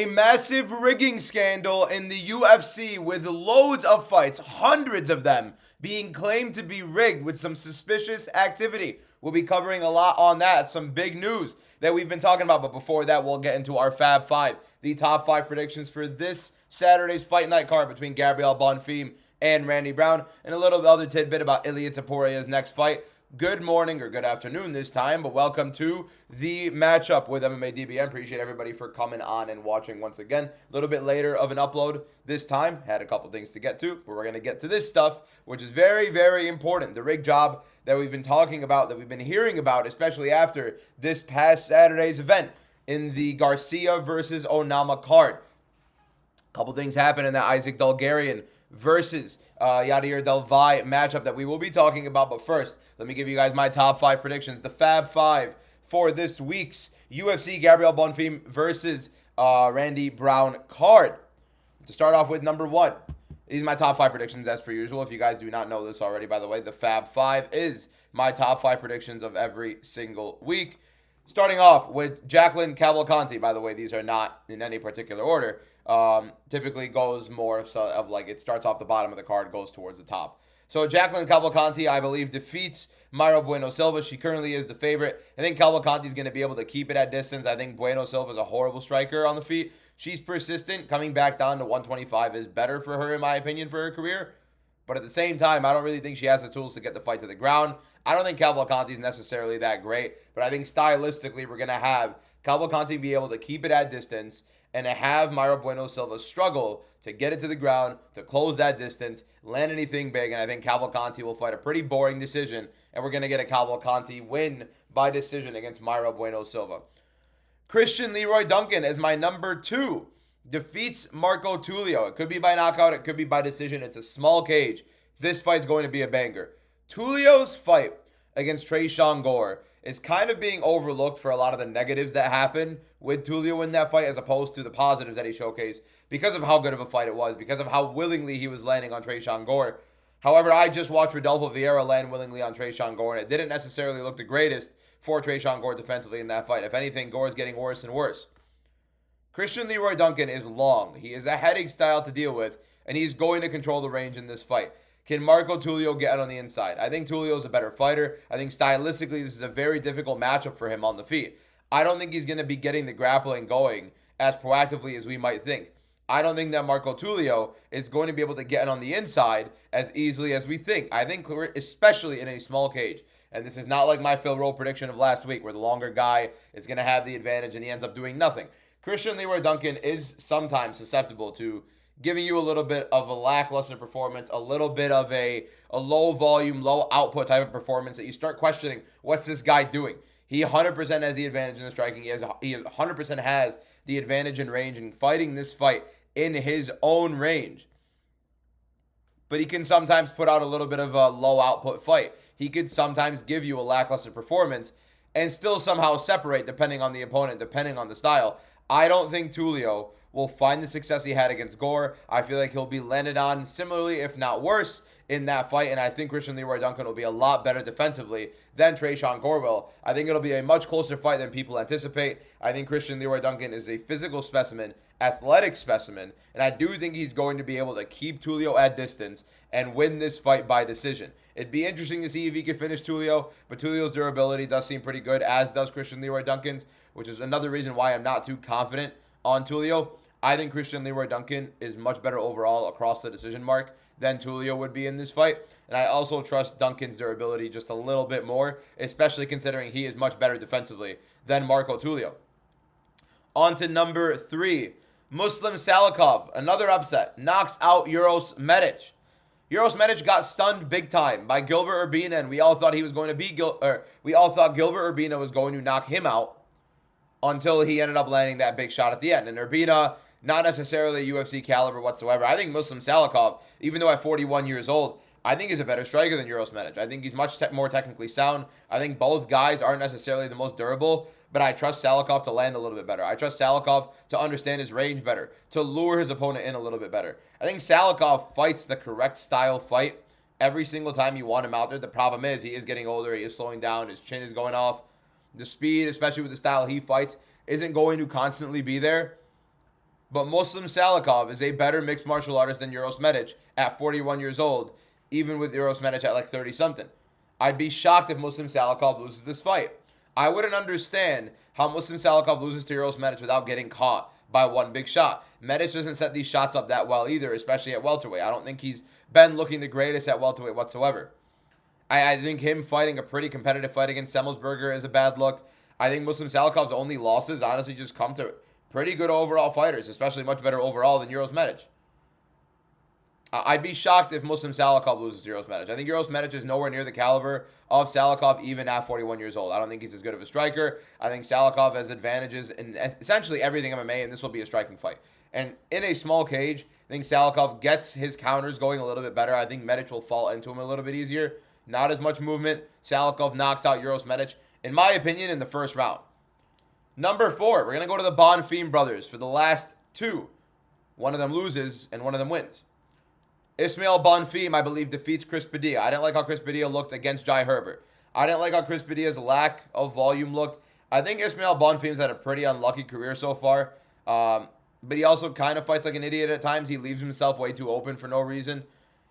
A massive rigging scandal in the UFC with loads of fights, hundreds of them, being claimed to be rigged with some suspicious activity. We'll be covering a lot on that. Some big news that we've been talking about. But before that, we'll get into our Fab Five, the top 5 predictions for this Saturday's fight night card between Gabriel Bonfim and Randy Brown, and a little other tidbit about Ilia Topuria's next fight. Good morning or good afternoon this time, but welcome to the matchup with mmadbm. Appreciate everybody for coming on and watching once again. A little bit later of an upload this time. Had a couple things to get to, but we're going to get to this stuff, which is very, very important. The rig job that we've been talking about, that we've been hearing about, especially after this past Saturday's event in the Garcia versus Onama card. A couple things happened in that Isaac Dulgarian versus Yadir Delvai matchup that we will be talking about. But first, let me give you guys my top 5 predictions. The Fab 5 for this week's UFC Gabriel Bonfim versus Randy Brown card. To start off with, number 1. These are my top 5 predictions as per usual. If you guys do not know this already, by the way, the Fab 5 is my top 5 predictions of every single week. Starting off with Jacqueline Cavalcanti. By the way, these are not in any particular order. Typically goes more of like it starts off the bottom of the card, goes towards the top. So Jacqueline Cavalcanti, I believe, defeats Mayra Bueno Silva. She currently is the favorite. I think Cavalcanti is going to be able to keep it at distance. I think Bueno Silva is a horrible striker on the feet. She's persistent. Coming back down to 125 is better for her, in my opinion, for her career. But at the same time, I don't really think she has the tools to get the fight to the ground. I don't think Cavalcanti is necessarily that great, but I think stylistically we're going to have Cavalcanti be able to keep it at distance and to have Mayra Bueno Silva struggle to get it to the ground, to close that distance, land anything big, and I think Cavalcanti will fight a pretty boring decision, and we're going to get a Cavalcanti win by decision against Mayra Bueno Silva. Christian Leroy Duncan is my number 2. Defeats Marco Tulio. It could be by knockout. It could be by decision. It's a small cage. This fight's going to be a banger. Tulio's fight against Tresean Gore is kind of being overlooked for a lot of the negatives that happened with Tulio in that fight as opposed to the positives that he showcased because of how good of a fight it was, because of how willingly he was landing on Tresean Gore. However, I just watched Rodolfo Vieira land willingly on Tresean Gore, and it didn't necessarily look the greatest for Tresean Gore defensively in that fight. If anything, Gore is getting worse and worse. Christian Leroy Duncan is long. He is a heading style to deal with, and he's going to control the range in this fight. Can Marco Tulio get on the inside? I think Tulio is a better fighter. I think stylistically this is a very difficult matchup for him on the feet. I don't think he's going to be getting the grappling going as proactively as we might think. I don't think that Marco Tulio is going to be able to get on the inside as easily as we think. I think especially in a small cage. And this is not like my Phil Rowe prediction of last week where the longer guy is going to have the advantage and he ends up doing nothing. Christian Leroy Duncan is sometimes susceptible to giving you a little bit of a lackluster performance, a little bit of a low volume, low output type of performance that you start questioning, what's this guy doing? He 100% has the advantage in the striking. He 100% has the advantage in range and fighting this fight in his own range. But he can sometimes put out a little bit of a low output fight. He could sometimes give you a lackluster performance and still somehow separate depending on the opponent, depending on the style. I don't think Tulio will find the success he had against Gore. I feel like he'll be landed on similarly, if not worse, in that fight. And I think Christian Leroy Duncan will be a lot better defensively than Tresean Gore will. I think it'll be a much closer fight than people anticipate. I think Christian Leroy Duncan is a physical specimen, athletic specimen, and I do think he's going to be able to keep Tulio at distance and win this fight by decision. It'd be interesting to see if he could finish Tulio, but Tulio's durability does seem pretty good, as does Christian Leroy Duncan's, which is another reason why I'm not too confident on Tulio. I think Christian Leroy Duncan is much better overall across the decision mark than Tulio would be in this fight. And I also trust Duncan's durability just a little bit more, especially considering he is much better defensively than Marco Tulio. On to number 3. Muslim Salikov, another upset, knocks out Uros Medic. Uros Medic got stunned big time by Gilbert Urbina, and we all thought he was going to be we all thought Gilbert Urbina was going to knock him out until he ended up landing that big shot at the end. And Urbina, not necessarily UFC caliber whatsoever. I think Muslim Salikov, even though at 41 years old, I think he's a better striker than Uros Medic. I think he's much more technically sound. I think both guys aren't necessarily the most durable, but I trust Salikov to land a little bit better. I trust Salikov to understand his range better, to lure his opponent in a little bit better. I think Salikov fights the correct style fight every single time you want him out there. The problem is he is getting older. He is slowing down. His chin is going off. The speed, especially with the style he fights, isn't going to constantly be there. But Muslim Salikov is a better mixed martial artist than Uros Medic at 41 years old, even with Uros Medic at like 30-something. I'd be shocked if Muslim Salikov loses this fight. I wouldn't understand how Muslim Salikov loses to Uros Medic without getting caught by one big shot. Medic doesn't set these shots up that well either, especially at welterweight. I don't think he's been looking the greatest at welterweight whatsoever. I think him fighting a pretty competitive fight against Semmelsberger is a bad look. I think Muslim Salikov's only losses honestly just come to pretty good overall fighters, especially much better overall than Uros Medic. I'd be shocked if Muslim Salikov loses to Uros Medic. I think Uros Medic is nowhere near the caliber of Salikov even at 41 years old. I don't think he's as good of a striker. I think Salikov has advantages in essentially everything MMA, and this will be a striking fight. And in a small cage, I think Salikov gets his counters going a little bit better. I think Medic will fall into him a little bit easier. Not as much movement. Salikov knocks out Uros Medic, in my opinion, in the first round. Number 4, we're going to go to the Bonfim brothers for the last 2. One of them loses and one of them wins. Ismail Bonfim, I believe, defeats Chris Padilla. I didn't like how Chris Padilla looked against Jai Herbert. I didn't like how Chris Padilla's lack of volume looked. I think Ismail Bonfim's had a pretty unlucky career so far. But he also kind of fights like an idiot at times. He leaves himself way too open for no reason.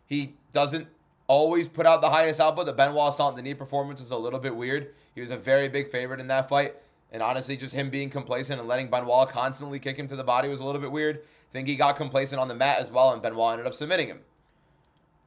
He doesn't always put out the highest output. The Benoit Saint-Denis performance is a little bit weird. He was a very big favorite in that fight. And honestly, just him being complacent and letting Benoit constantly kick him to the body was a little bit weird. I think he got complacent on the mat as well, and Benoit ended up submitting him.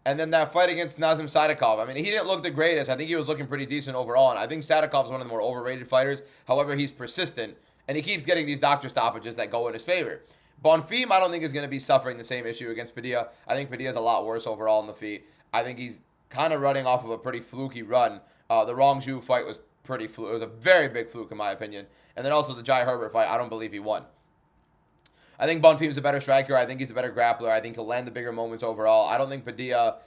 And then that fight against Nazim Sadikov, I mean, he didn't look the greatest. I think he was looking pretty decent overall, and I think Sadikov's one of the more overrated fighters. However, he's persistent, and he keeps getting these doctor stoppages that go in his favor. Bonfim, I don't think is going to be suffering the same issue against Padilla. I think Padilla's a lot worse overall on the feet. I think he's kind of running off of a pretty fluky run. The Rongju fight was pretty fluke. It was a very big fluke, in my opinion. And then also the Jai Herbert fight, I don't believe he won. I think Bonfim's a better striker. I think he's a better grappler. I think he'll land the bigger moments overall. I don't think Padilla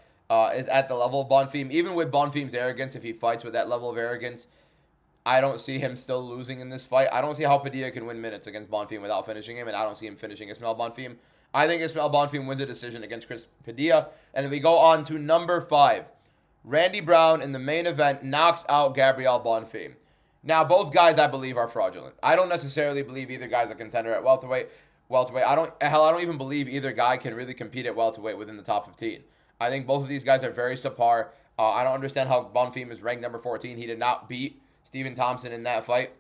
is at the level of Bonfim. Even with Bonfim's arrogance, if he fights with that level of arrogance, I don't see him still losing in this fight. I don't see how Padilla can win minutes against Bonfim without finishing him, and I don't see him finishing Ismail Bonfim. I think Ismail Bonfim wins a decision against Chris Padilla. And then we go on to number 5. Randy Brown in the main event knocks out Gabriel Bonfim. Now, both guys, I believe, are fraudulent. I don't necessarily believe either guy's a contender at welterweight. I don't even believe either guy can really compete at welterweight within the top 15. I think both of these guys are very subpar. I don't understand how Bonfim is ranked number 14. He did not beat Stephen Thompson in that fight.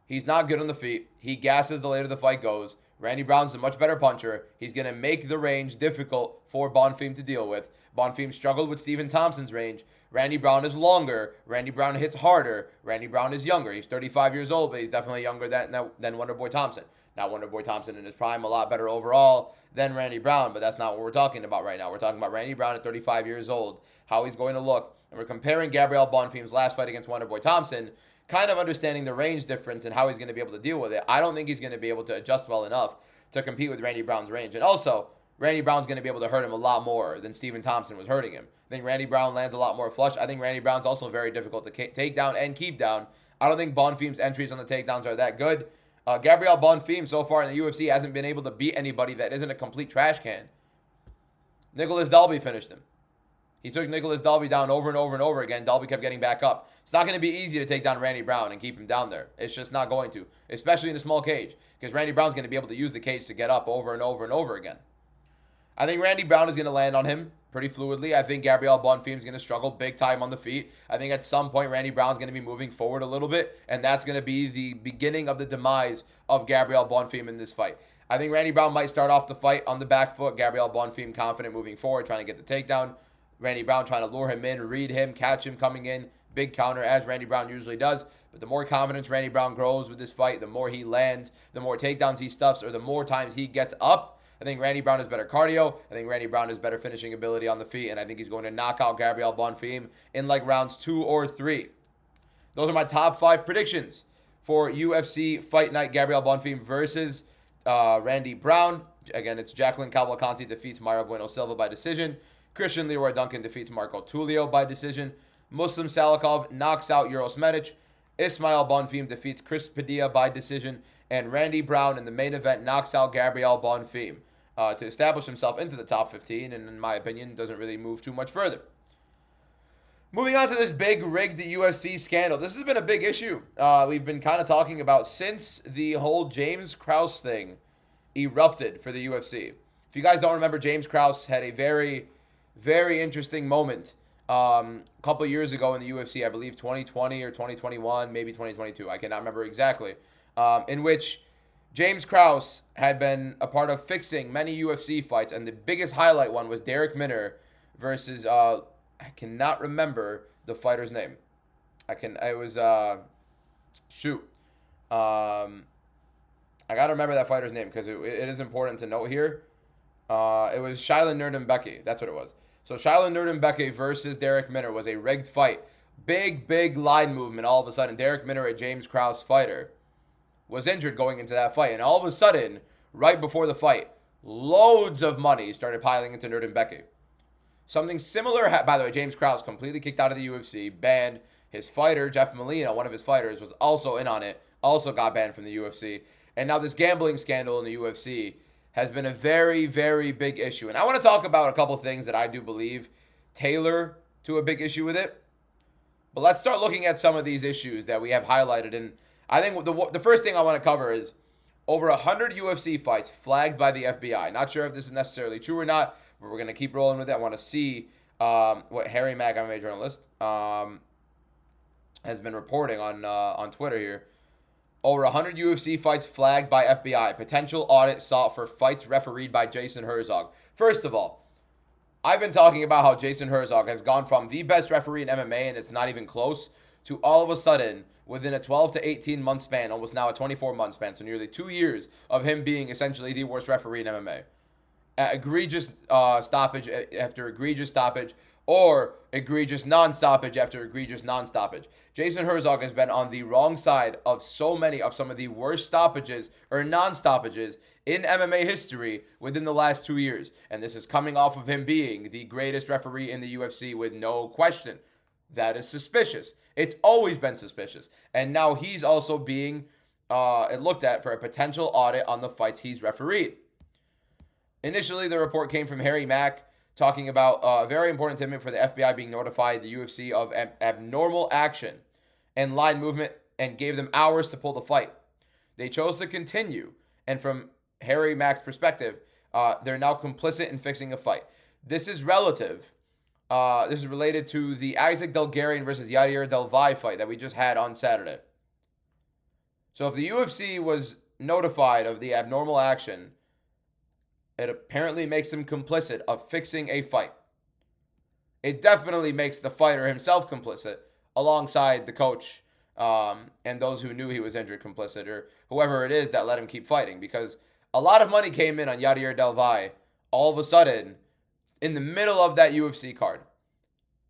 He's not good on the feet. He gasses the later the fight goes. Randy Brown's a much better puncher. He's going to make the range difficult for Bonfim to deal with. Bonfim struggled with Stephen Thompson's range. Randy Brown is longer. Randy Brown hits harder. Randy Brown is younger. He's 35 years old, but he's definitely younger than Wonderboy Thompson. Now, Wonderboy Thompson in his prime, a lot better overall than Randy Brown, but that's not what we're talking about right now. We're talking about Randy Brown at 35 years old, how he's going to look. And we're comparing Gabriel Bonfim's last fight against Wonderboy Thompson, kind of understanding the range difference and how he's going to be able to deal with it. I don't think he's going to be able to adjust well enough to compete with Randy Brown's range. And also, Randy Brown's going to be able to hurt him a lot more than Stephen Thompson was hurting him. I think Randy Brown lands a lot more flush. I think Randy Brown's also very difficult to take down and keep down. I don't think Bonfim's entries on the takedowns are that good. Gabriel Bonfim so far in the UFC hasn't been able to beat anybody that isn't a complete trash can. Nicholas Dalby finished him. He took Nicholas Dalby down over and over and over again. Dalby kept getting back up. It's not going to be easy to take down Randy Brown and keep him down there. It's just not going to, especially in a small cage, because Randy Brown's going to be able to use the cage to get up over and over and over again. I think Randy Brown is going to land on him pretty fluidly. I think Gabriel Bonfim is going to struggle big time on the feet. I think at some point Randy Brown's going to be moving forward a little bit, and that's going to be the beginning of the demise of Gabriel Bonfim in this fight. I think Randy Brown might start off the fight on the back foot. Gabriel Bonfim confident moving forward, trying to get the takedown. Randy Brown trying to lure him in, read him, catch him coming in. Big counter, as Randy Brown usually does. But the more confidence Randy Brown grows with this fight, the more he lands, the more takedowns he stuffs, or the more times he gets up. I think Randy Brown has better cardio. I think Randy Brown has better finishing ability on the feet. And I think he's going to knock out Gabriel Bonfim in like rounds 2 or 3. Those are my top 5 predictions for UFC Fight Night. Gabriel Bonfim versus Randy Brown. Again, it's Jacqueline Cavalcanti defeats Mayra Bueno Silva by decision. Christian Leroy Duncan defeats Marco Tulio by decision. Muslim Salikov knocks out Uros Medic. Ismail Bonfim defeats Chris Padilla by decision. And Randy Brown in the main event knocks out Gabriel Bonfim to establish himself into the top 15. And in my opinion, doesn't really move too much further. Moving on to this big rigged UFC scandal. This has been a big issue we've been kind of talking about since the whole James Krause thing erupted for the UFC. If you guys don't remember, James Krause had a very, very interesting moment a couple years ago in the UFC, I believe 2020 or 2021, maybe 2022. I cannot remember exactly, in which James Krause had been a part of fixing many UFC fights, and the biggest highlight one was Derek Minner versus I cannot remember the fighter's name. It was shoot. I gotta remember that fighter's name because it is important to note here. It was Shilan Nurdenbeke. That's what it was. So Shilan Nurdenbeke versus Derek Minner was a rigged fight. Big line movement. All of a sudden, Derek Minner, a James Krause fighter, was injured going into that fight. And all of a sudden, right before the fight, loads of money started piling into Nurdenbeke. Something similar, by the way, James Krause completely kicked out of the UFC, banned. His fighter, Jeff Molina, one of his fighters, was also in on it, also got banned from the UFC. And now this gambling scandal in the UFC has been a very, very big issue. And I want to talk about a couple things that I do believe tailor to a big issue with it. But let's start looking at some of these issues that we have highlighted. And I think the first thing I want to cover is over 100 UFC fights flagged by the FBI. Not sure if this is necessarily true or not, but we're going to keep rolling with it. I want to see what Harry Mack, MMA journalist, has been reporting on Twitter here. Over 100 UFC fights flagged by FBI. Potential audit sought for fights refereed by Jason Herzog. First of all, I've been talking about how Jason Herzog has gone from the best referee in MMA, and it's not even close, to all of a sudden, within a 12 to 18 month span, almost now a 24 month span, so nearly 2 years of him being essentially the worst referee in MMA. Egregious stoppage after egregious stoppage, or egregious non-stoppage after egregious non-stoppage. Jason Herzog has been on the wrong side of some of the worst stoppages or non-stoppages in MMA history within the last 2 years. And this is coming off of him being the greatest referee in the UFC with no question. That is suspicious. It's always been suspicious. And now he's also being looked at for a potential audit on the fights he's refereed. Initially, the report came from Harry Mack, talking about a very important tidbit for the FBI being notified the UFC of abnormal action and line movement and gave them hours to pull the fight. They chose to continue, and from Harry Mack's perspective, they're now complicit in fixing a fight. This is relative. This is related to the Isaac Delgarian versus Yair Delvai fight that we just had on Saturday. So if the UFC was notified of the abnormal action, it apparently makes him complicit of fixing a fight. It definitely makes the fighter himself complicit, alongside the coach and those who knew he was injured complicit, or whoever it is that let him keep fighting. Because a lot of money came in on Yair Delvai all of a sudden in the middle of that UFC card.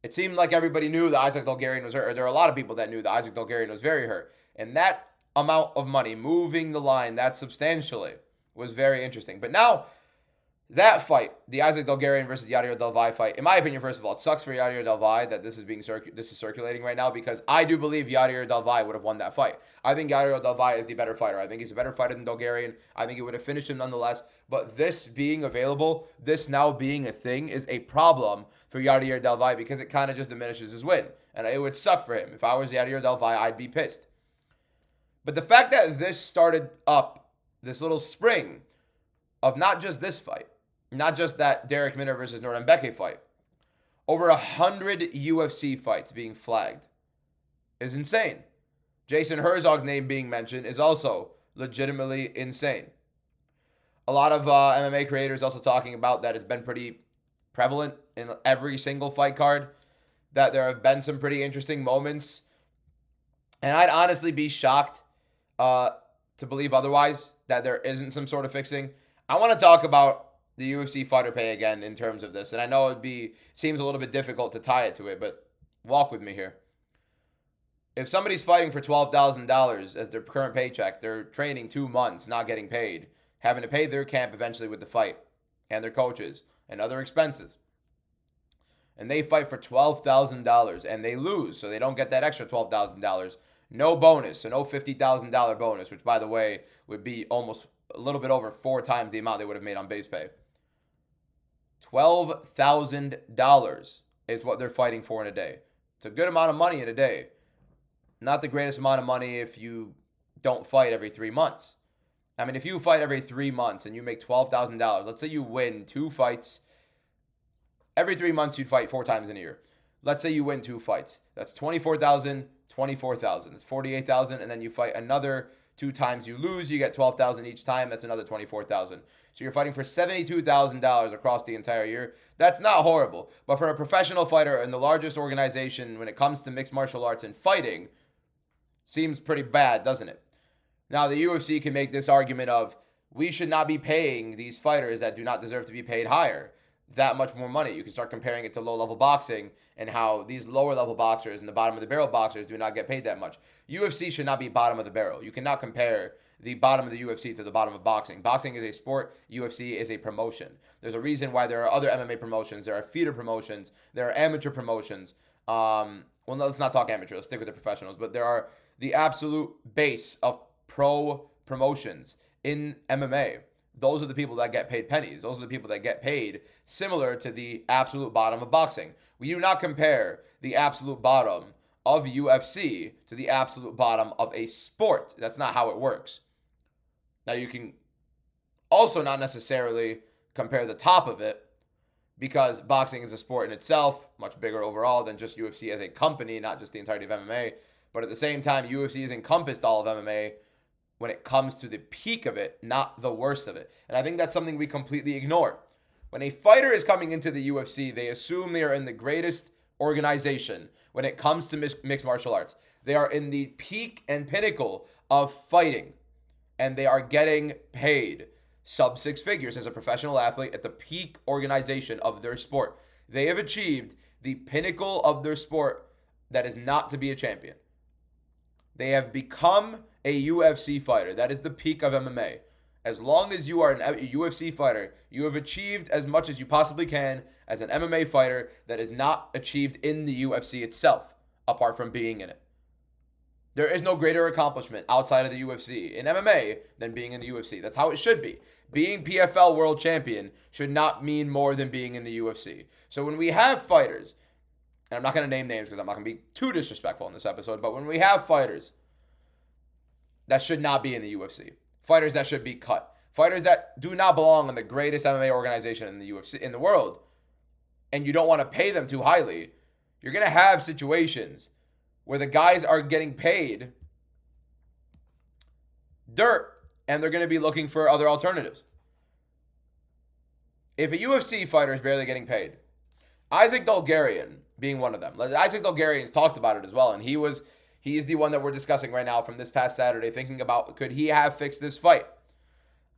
It seemed like everybody knew that Isaac Delgarian was hurt, or there are a lot of people that knew that Isaac Delgarian was very hurt. And that amount of money, moving the line that substantially, was very interesting. But now, that fight, the Isaac Delgarian versus Yair Delvai fight, in my opinion, first of all, it sucks for Yair Delvai that this is circulating right now, because I do believe Yair Delvai would have won that fight. I think Yair Delvai is the better fighter. I think he's a better fighter than Delgarian. I think he would have finished him nonetheless. But this being available, this now being a thing, is a problem for Yair Delvai, because it kind of just diminishes his win. And it would suck for him. If I was Yair Delvai, I'd be pissed. But the fact that this started up, this little spring of not just this fight, not just that Derek Minner versus Nurdenbeke fight, over 100 UFC fights being flagged is insane. Jason Herzog's name being mentioned is also legitimately insane. A lot of MMA creators also talking about that it's been pretty prevalent in every single fight card, that there have been some pretty interesting moments. And I'd honestly be shocked to believe otherwise, that there isn't some sort of fixing. I want to talk about the UFC fighter pay again in terms of this. And I know seems a little bit difficult to tie it to it, but walk with me here. If somebody's fighting for $12,000 as their current paycheck, they're training 2 months, not getting paid, having to pay their camp eventually with the fight, and their coaches, and other expenses. And they fight for $12,000 and they lose, so they don't get that extra $12,000. No bonus, so no $50,000 bonus, which, by the way, would be almost a little bit over 4 times the amount they would have made on base pay. $12,000 is what they're fighting for in a day. It's a good amount of money in a day. Not the greatest amount of money if you don't fight every 3 months. I mean, if you fight every 3 months and you make $12,000, let's say you win 2 fights. Every 3 months, you'd fight 4 times in a year. Let's say you win 2 fights. That's 24,000, 24,000. That's 48,000, and then you fight another 2 times. You lose, you get 12,000 each time. That's another 24,000. So you're fighting for $72,000 across the entire year. That's not horrible, but for a professional fighter in the largest organization when it comes to mixed martial arts and fighting, seems pretty bad, doesn't it? Now, the UFC can make this argument of, we should not be paying these fighters that do not deserve to be paid higher that much more money. You can start comparing it to low-level boxing and how these lower-level boxers and the bottom-of-the-barrel boxers do not get paid that much. UFC should not be bottom of the barrel. You cannot compare the bottom of the UFC to the bottom of boxing. Boxing is a sport. UFC is a promotion. There's a reason why there are other MMA promotions. There are feeder promotions. There are amateur promotions. Well, no, let's not talk amateur. Let's stick with the professionals. But there are the absolute base of pro promotions in MMA. Those are the people that get paid pennies. Those are the people that get paid similar to the absolute bottom of boxing. We do not compare the absolute bottom of UFC to the absolute bottom of a sport. That's not how it works. Now, you can also not necessarily compare the top of it, because boxing is a sport in itself, much bigger overall than just UFC as a company, not just the entirety of MMA. But at the same time, UFC has encompassed all of MMA when it comes to the peak of it, not the worst of it. And I think that's something we completely ignore. When a fighter is coming into the UFC, they assume they are in the greatest organization when it comes to mixed martial arts. They are in the peak and pinnacle of fighting, and they are getting paid sub 6 figures as a professional athlete at the peak organization of their sport. They have achieved the pinnacle of their sport that is not to be a champion. They have become a UFC fighter. That is the peak of MMA. As long as you are a UFC fighter, you have achieved as much as you possibly can as an MMA fighter that is not achieved in the UFC itself, apart from being in it. There is no greater accomplishment outside of the UFC in MMA than being in the UFC. That's how it should be. Being PFL world champion should not mean more than being in the UFC. So when we have fighters, and I'm not going to name names because I'm not going to be too disrespectful in this episode, but when we have fighters that should not be in the UFC, fighters that should be cut, fighters that do not belong in the greatest MMA organization in the UFC in the world, and you don't want to pay them too highly, you're going to have situations where the guys are getting paid dirt and they're going to be looking for other alternatives. If a UFC fighter is barely getting paid, Isaac Dulgarian being one of them. Isaac Dulgarian's talked about it as well, and he is the one that we're discussing right now from this past Saturday, thinking about, could he have fixed this fight?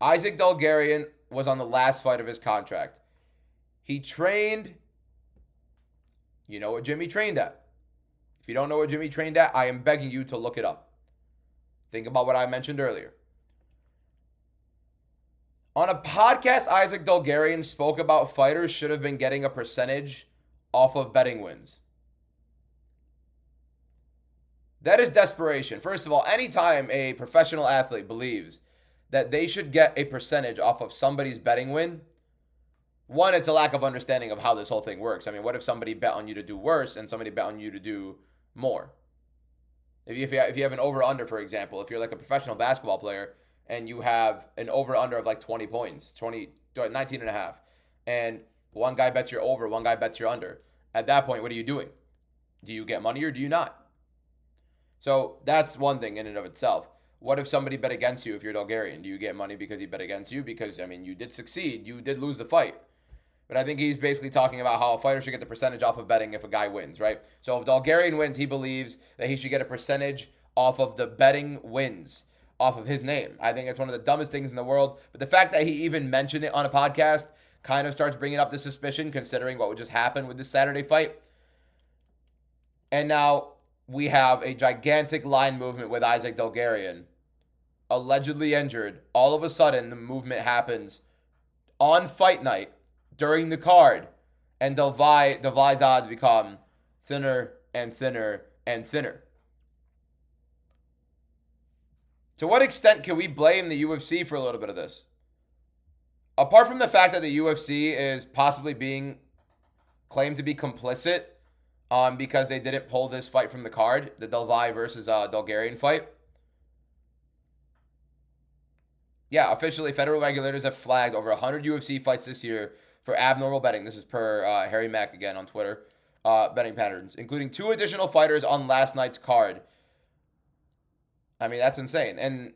Isaac Dulgarian was on the last fight of his contract. He trained, you know what Jimmy trained at. If you don't know what Jimmy trained at, I am begging you to look it up. Think about what I mentioned earlier. On a podcast, Isaac Dulgarian spoke about fighters should have been getting a percentage off of betting wins. That is desperation. First of all, anytime a professional athlete believes that they should get a percentage off of somebody's betting win, one, it's a lack of understanding of how this whole thing works. I mean, what if somebody bet on you to do worse and somebody bet on you to do more? If you have an over-under, for example, if you're like a professional basketball player and you have an over-under of like 20 points, 19 and a half, and one guy bets you're over, one guy bets you're under, at that point, what are you doing? Do you get money or do you not? So that's one thing in and of itself. What if somebody bet against you if you're Dulgarian? Do you get money because he bet against you? Because, I mean, you did succeed. You did lose the fight. But I think he's basically talking about how a fighter should get the percentage off of betting if a guy wins, right? So if Dulgarian wins, he believes that he should get a percentage off of the betting wins, off of his name. I think it's one of the dumbest things in the world. But the fact that he even mentioned it on a podcast kind of starts bringing up the suspicion, considering what would just happen with this Saturday fight. And now we have a gigantic line movement with Isaac Dulgarian, allegedly injured. All of a sudden, the movement happens on fight night during the card, and Dulvai's odds become thinner and thinner and thinner. To what extent can we blame the UFC for a little bit of this? Apart from the fact that the UFC is possibly being claimed to be complicit because they didn't pull this fight from the card, the Dulvai versus Dulgarian fight. Yeah, officially, federal regulators have flagged over 100 UFC fights this year for abnormal betting. This is per Harry Mack again on Twitter. Betting patterns, including 2 additional fighters on last night's card. I mean, that's insane. And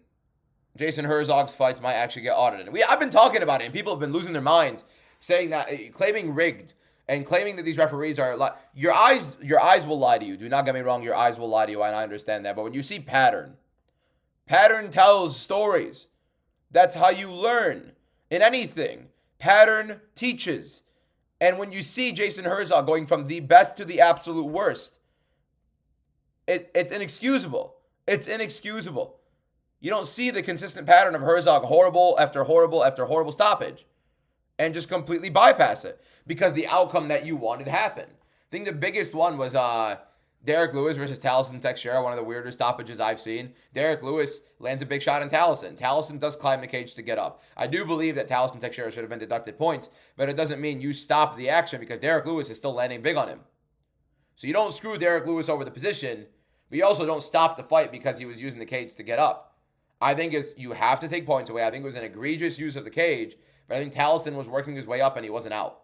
Jason Herzog's fights might actually get audited. I've been talking about it, and people have been losing their minds, saying that, claiming rigged, and claiming that these referees are your eyes will lie to you. Do not get me wrong, your eyes will lie to you, and I understand that. But when you see pattern tells stories. That's how you learn in anything. Pattern teaches. And when you see Jason Herzog going from the best to the absolute worst, it's inexcusable. It's inexcusable. You don't see the consistent pattern of Herzog horrible after horrible after horrible stoppage and just completely bypass it because the outcome that you wanted happened. I think the biggest one was Derek Lewis versus Taliesin Teixeira, one of the weirder stoppages I've seen. Derek Lewis lands a big shot on Taliesin. Taliesin does climb the cage to get up. I do believe that Taliesin Teixeira should have been deducted points, but it doesn't mean you stop the action because Derek Lewis is still landing big on him. So you don't screw Derek Lewis over the position, but you also don't stop the fight because he was using the cage to get up. I think you have to take points away. I think it was an egregious use of the cage, but I think Taliesin was working his way up and he wasn't out.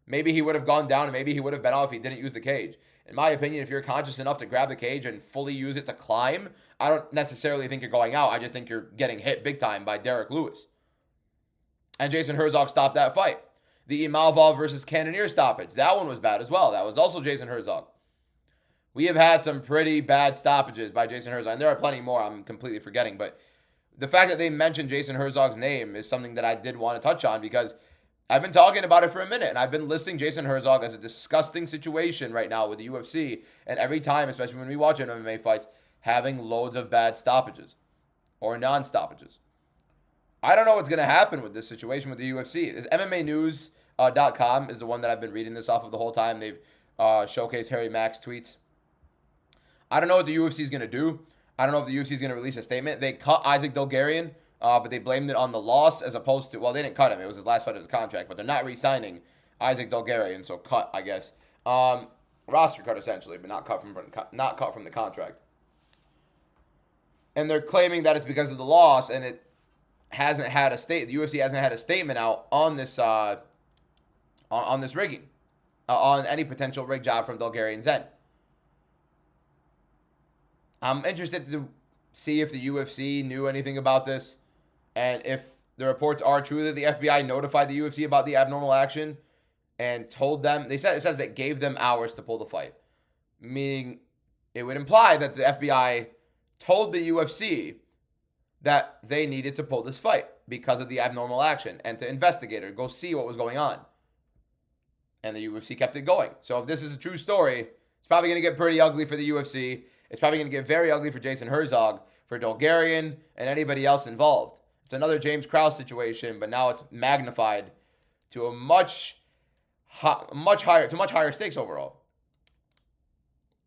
Maybe he would have gone down and maybe he would have been out if he didn't use the cage. In my opinion, if you're conscious enough to grab the cage and fully use it to climb, I don't necessarily think you're going out. I just think you're getting hit big time by Derek Lewis. And Jason Herzog stopped that fight. The Imalval versus Cannonier stoppage, that one was bad as well. That was also Jason Herzog. We have had some pretty bad stoppages by Jason Herzog, and there are plenty more I'm completely forgetting. But the fact that they mentioned Jason Herzog's name is something that I did want to touch on because I've been talking about it for a minute, and I've been listing Jason Herzog as a disgusting situation right now with the UFC, and every time, especially when we watch MMA fights, having loads of bad stoppages or non-stoppages. I don't know what's going to happen with this situation with the UFC. This MMAnews.com is the one that I've been reading this off of the whole time. They've showcased Harry Mack's tweets. I don't know what the UFC is going to do. I don't know if the UFC is going to release a statement. They cut Isaac Dulgarian, but they blamed it on the loss as opposed to, well, they didn't cut him. It was his last fight of his contract, but they're not re-signing Isaac Dulgarian, so cut, I guess. Roster cut, essentially, but not cut from the contract. And they're claiming that it's because of the loss, and it hasn't had a the UFC hasn't had a statement out on this on this rigging, on any potential rig job from Dulgarian's end. I'm interested to see if the UFC knew anything about this, and if the reports are true that the FBI notified the UFC about the abnormal action and told them, it says that gave them hours to pull the fight, meaning it would imply that the FBI told the UFC that they needed to pull this fight because of the abnormal action and to investigate or go see what was going on. And the UFC kept it going. So if this is a true story, it's probably going to get pretty ugly for the UFC. It's probably going to get very ugly for Jason Herzog, for Dulgarian, and anybody else involved. It's another James Krause situation, but now it's magnified to a much higher stakes overall.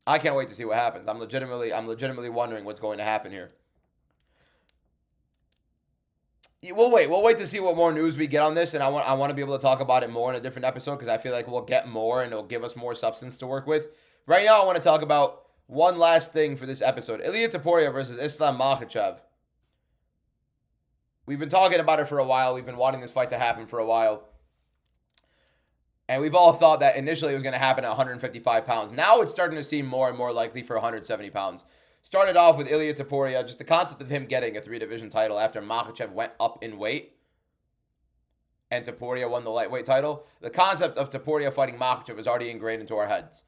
I can't wait to see what happens. I'm legitimately wondering what's going to happen here. We'll wait to see what more news we get on this, and I want to be able to talk about it more in a different episode because I feel like we'll get more and it'll give us more substance to work with. Right now, I want to talk about one last thing for this episode. Ilia Topuria versus Islam Makhachev. We've been talking about it for a while. We've been wanting this fight to happen for a while. And we've all thought that initially it was going to happen at 155 pounds. Now it's starting to seem more and more likely for 170 pounds. Started off with Ilia Topuria, just the concept of him getting a 3-division title after Makhachev went up in weight and Topuria won the lightweight title. The concept of Topuria fighting Makhachev is already ingrained into our heads.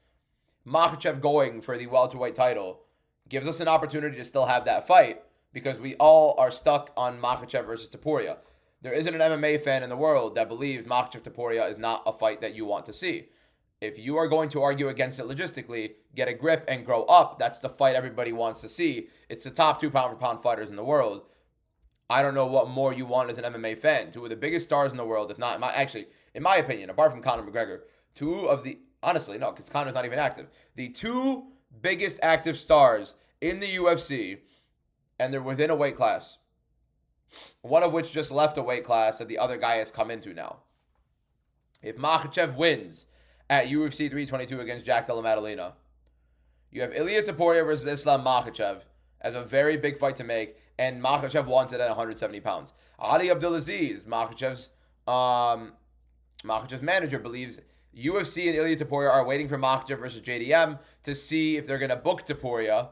Makhachev going for the welterweight title gives us an opportunity to still have that fight because we all are stuck on Makhachev versus Topuria. There isn't an MMA fan in the world that believes Makhachev Topuria is not a fight that you want to see. If you are going to argue against it logistically, get a grip and grow up. That's the fight everybody wants to see. It's the top 2 pound-for-pound fighters in the world. I don't know what more you want as an MMA fan. 2 of the biggest stars in the world, if not, in my opinion, apart from Conor McGregor, 2 of the, honestly, no, because Conor's not even active. The 2 biggest active stars in the UFC, and they're within a weight class. One of which just left a weight class that the other guy has come into now. If Makhachev wins at UFC 322 against Jack Della Maddalena, you have Ilia Topuria versus Islam Makhachev as a very big fight to make, and Makhachev wants it at 170 pounds. Ali Abdulaziz, Makhachev's manager, believes UFC and Ilia Topuria are waiting for Makhachev versus JDM to see if they're going to book Topuria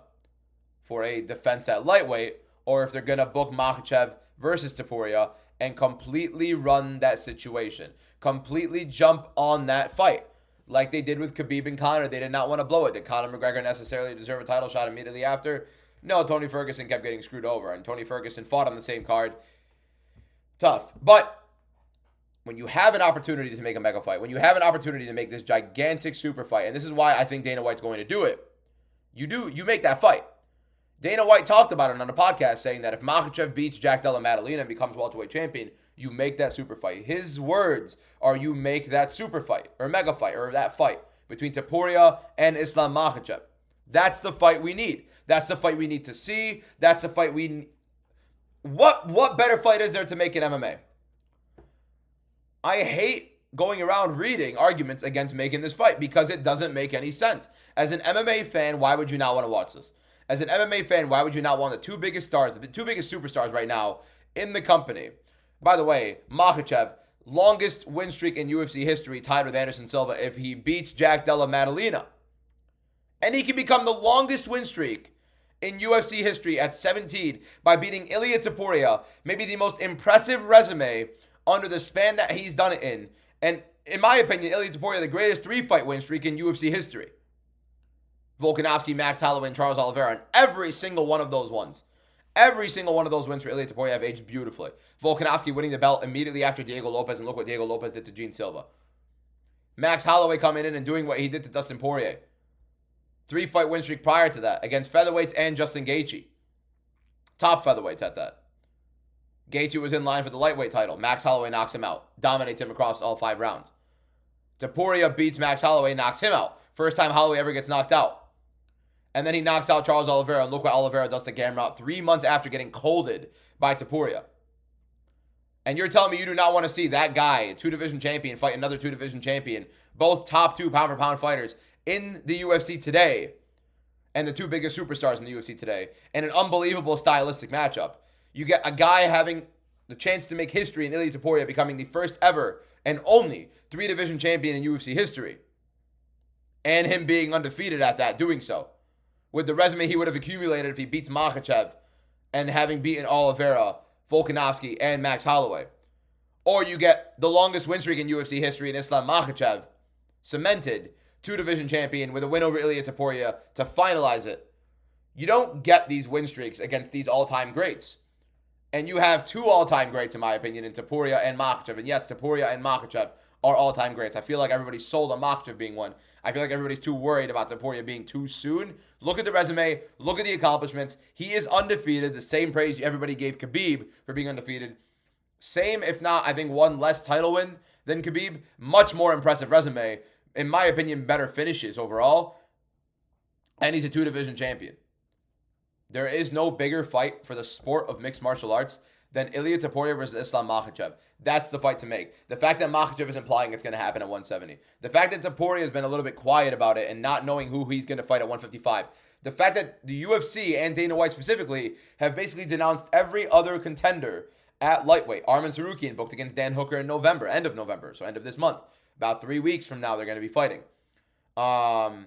for a defense at lightweight, or if they're going to book Makhachev versus Topuria and completely run that situation. Completely jump on that fight. Like they did with Khabib and Conor. They did not want to blow it. Did Conor McGregor necessarily deserve a title shot immediately after? No, Tony Ferguson kept getting screwed over, and Tony Ferguson fought on the same card. Tough. But when you have an opportunity to make a mega fight, when you have an opportunity to make this gigantic super fight, and this is why I think Dana White's going to do it, you make that fight. Dana White talked about it on the podcast, saying that if Makhachev beats Jack Della Maddalena and becomes welterweight champion, you make that super fight. His words are you make that super fight, or mega fight, or that fight between Topuria and Islam Makhachev. That's the fight we need. That's the fight we need to see. That's the fight we need. What better fight is there to make in MMA? I hate going around reading arguments against making this fight because it doesn't make any sense. As an MMA fan, why would you not want to watch this? As an MMA fan, why would you not want the two biggest stars, the two biggest superstars right now in the company? By the way, Makhachev, longest win streak in UFC history, tied with Anderson Silva if he beats Jack Della Maddalena. And he can become the longest win streak in UFC history at 17 by beating Ilia Topuria, maybe the most impressive resume under the span that he's done it in. And in my opinion, Ilia Topuria, the greatest 3-fight win streak in UFC history. Volkanovski, Max Holloway, and Charles Oliveira, and every single one of those ones. Every single one of those wins for Ilia Topuria have aged beautifully. Volkanovski winning the belt immediately after Diego Lopez, and look what Diego Lopez did to Gene Silva. Max Holloway coming in and doing what he did to Dustin Poirier. 3-fight win streak prior to that against featherweights and Justin Gaethje. Top featherweights at that. Gaethje was in line for the lightweight title. Max Holloway knocks him out. Dominates him across all 5 rounds. Topuria beats Max Holloway, knocks him out. First time Holloway ever gets knocked out. And then he knocks out Charles Oliveira, and look what Oliveira does to Gamrot 3 months after getting colded by Topuria. And you're telling me you do not want to see that guy, a 2-division champion, fight another 2-division champion, both top 2 pound-for-pound fighters in the UFC today, and the 2 biggest superstars in the UFC today, and an unbelievable stylistic matchup. You get a guy having the chance to make history in Ilia Topuria, becoming the first ever and only 3-division champion in UFC history. And him being undefeated at that, doing so. With the resume he would have accumulated if he beats Makhachev and having beaten Oliveira, Volkanovski, and Max Holloway. Or you get the longest win streak in UFC history in Islam Makhachev, cemented 2-division champion with a win over Ilia Topuria to finalize it. You don't get these win streaks against these all-time greats. And you have 2 all-time greats, in my opinion, in Topuria and Makhachev. And yes, Topuria and Makhachev are all-time greats. I feel like everybody's sold on Makhachev being one. I feel like everybody's too worried about Topuria being too soon. Look at the resume. Look at the accomplishments. He is undefeated. The same praise everybody gave Khabib for being undefeated. Same, if not, I think, one less title win than Khabib. Much more impressive resume. In my opinion, better finishes overall. And he's a 2-division champion. There is no bigger fight for the sport of mixed martial arts than Ilia Topuria versus Islam Makhachev. That's the fight to make. The fact that Makhachev is implying it's going to happen at 170. The fact that Topuria has been a little bit quiet about it and not knowing who he's going to fight at 155. The fact that the UFC and Dana White specifically have basically denounced every other contender at lightweight. Arman Tsarukyan booked against Dan Hooker in November, end of November, so end of this month. About 3 weeks from now, they're going to be fighting. Paddy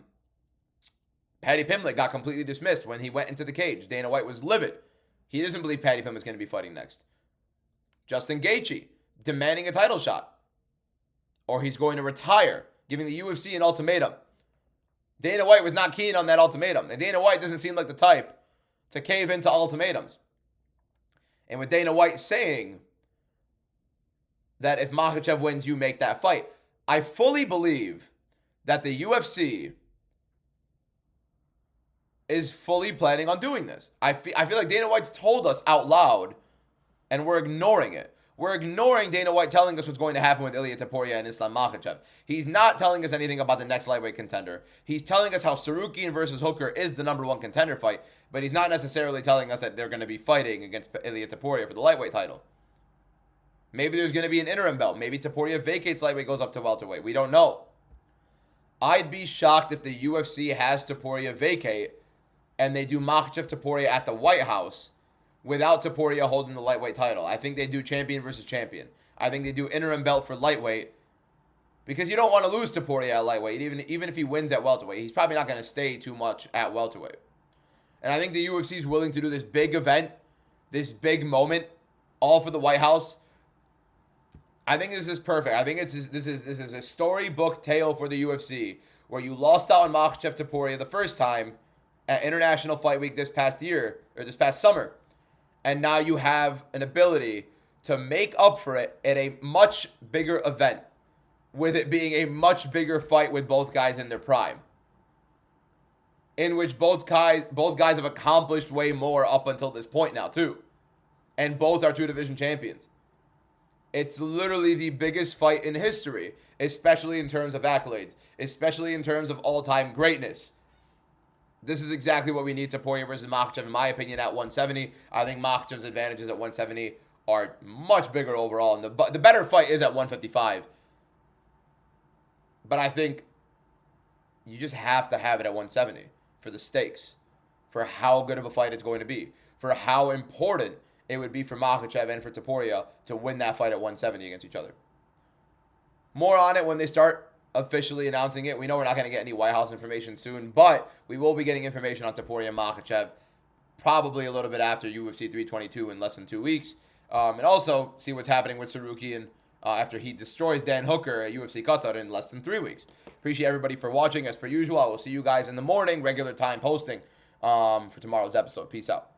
Pimblett got completely dismissed when he went into the cage. Dana White was livid. He doesn't believe Paddy Pimblett is going to be fighting next. Justin Gaethje demanding a title shot. Or he's going to retire, giving the UFC an ultimatum. Dana White was not keen on that ultimatum. And Dana White doesn't seem like the type to cave into ultimatums. And with Dana White saying that if Makhachev wins, you make that fight, I fully believe that the UFC is fully planning on doing this. I feel like Dana White's told us out loud, and we're ignoring it. We're ignoring Dana White telling us what's going to happen with Ilia Topuria and Islam Makhachev. He's not telling us anything about the next lightweight contender. He's telling us how Tsarukyan versus Hooker is the #1 contender fight, but he's not necessarily telling us that they're going to be fighting against Ilia Topuria for the lightweight title. Maybe there's going to be an interim belt. Maybe Topuria vacates lightweight, goes up to welterweight. We don't know. I'd be shocked if the UFC has Topuria vacate and they do Makhachev Topuria at the White House without Topuria holding the lightweight title. I think they do champion versus champion. I think they do interim belt for lightweight, because you don't want to lose Topuria at lightweight. Even if he wins at welterweight, he's probably not going to stay too much at welterweight. And I think the UFC is willing to do this big event, this big moment, all for the White House. I think this is perfect. I think this is a storybook tale for the UFC, where you lost out on Makhachev Topuria the first time at International Fight Week this past year, or this past summer. And now you have an ability to make up for it at a much bigger event, with it being a much bigger fight with both guys in their prime, in which both guys have accomplished way more up until this point now too, and both are 2 division champions. It's literally the biggest fight in history, especially in terms of accolades, especially in terms of all-time greatness. This is exactly what we need. Topuria versus Makhachev, in my opinion, at 170. I think Makhachev's advantages at 170 are much bigger overall, and the better fight is at 155. But I think you just have to have it at 170 for the stakes, for how good of a fight it's going to be, for how important it would be for Makhachev and for Topuria to win that fight at 170 against each other. More on it when they start officially announcing it. We know we're not going to get any White House information soon, but we will be getting information on Topuria and Makhachev probably a little bit after UFC 322 in less than 2 weeks. And also see what's happening with Sarukian after he destroys Dan Hooker at UFC Qatar in less than 3 weeks. Appreciate everybody for watching. As per usual, I will see you guys in the morning, regular time posting for tomorrow's episode. Peace out.